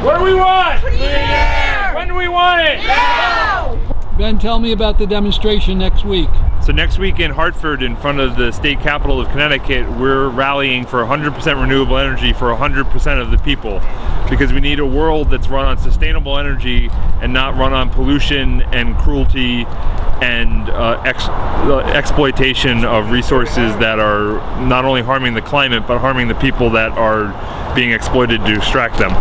What do we want? Clean air! When do we want it? Now! Ben, tell me about the demonstration next week. So next week in Hartford, in front of the state capitol of Connecticut, we're rallying for 100% renewable energy for 100% of the people, because we need a world that's run on sustainable energy and not run on pollution and cruelty and exploitation of resources that are not only harming the climate but harming the people that are being exploited to extract them.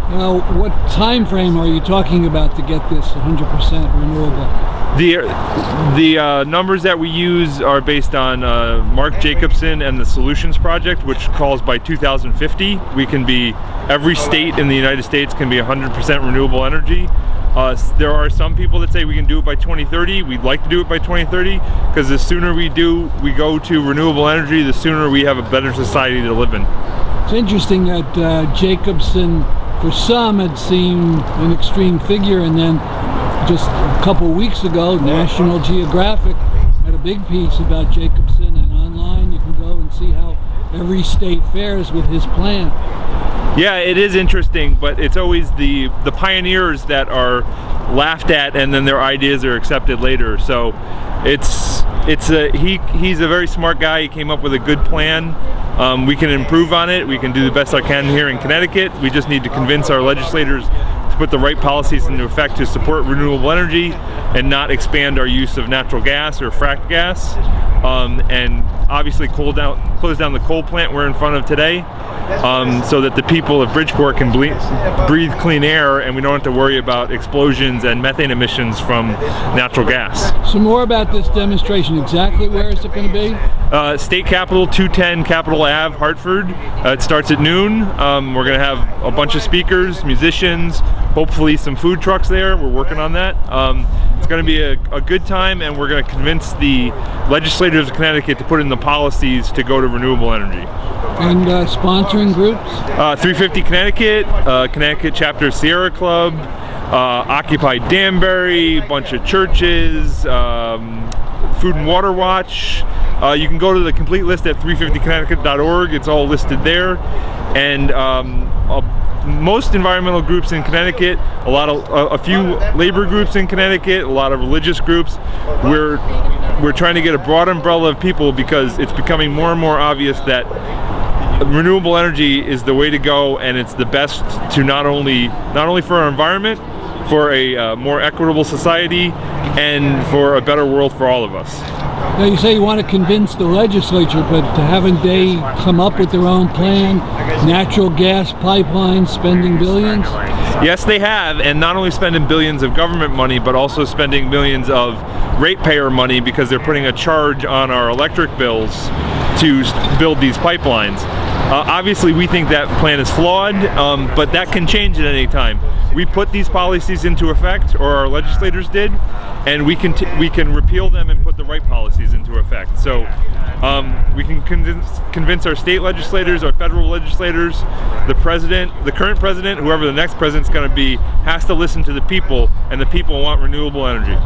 Now, what time frame are you talking about to get this 100% renewable? The numbers that we use are based on Mark Jacobson and the Solutions Project, which calls by 2050 we can be, every state in the United States can be 100% renewable energy. There are some people that say we can do it by 2030. We'd like to do it by 2030 because the sooner we go to renewable energy, the sooner we have a better society to live in. It's interesting that Jacobson, for some, had seemed an extreme figure, and then just a couple weeks ago, National Geographic had a big piece about Jacobson, and online you can go and see how every state fares with his plan. Yeah, it is interesting, but it's always the pioneers that are laughed at, and then their ideas are accepted later. So he's a very smart guy. He came up with a good plan. We can improve on it. We can do the best I can here in Connecticut. We just need to convince our legislators to put the right policies into effect to support renewable energy and not expand our use of natural gas or fracked gas. And obviously close down the coal plant we're in front of today, so that the people of Bridgeport can breathe clean air and we don't have to worry about explosions and methane emissions from natural gas. So more about this demonstration. Exactly where is it going to be? State Capitol, 210 Capitol Ave, Hartford. It starts at noon. We're going to have a bunch of speakers, musicians, hopefully some food trucks there. We're working on that. It's going to be a good time, and we're going to convince the legislators of Connecticut to put in the policies to go to renewable energy. And sponsoring groups? 350 Connecticut, Connecticut Chapter Sierra Club, Occupy Danbury, a bunch of churches, Food and Water Watch. You can go to the complete list at 350connecticut.org. It's all listed there. And most environmental groups in Connecticut, a few labor groups in Connecticut, a lot of religious groups. We're trying to get a broad umbrella of people because it's becoming more and more obvious that renewable energy is the way to go, and it's the best to not only for our environment, for a more equitable society, and for a better world for all of us. Now, you say you want to convince the legislature, but haven't they come up with their own plan? Natural gas pipelines spending billions? Yes, they have, and not only spending billions of government money, but also spending millions of ratepayer money, because they're putting a charge on our electric bills to build these pipelines. Obviously, we think that plan is flawed, but that can change at any time. We put these policies into effect, or our legislators did, and we can repeal them and put the right policies into effect. So we can convince our state legislators, our federal legislators, the president, the current president, whoever the next president's going to be, has to listen to the people, and the people want renewable energy.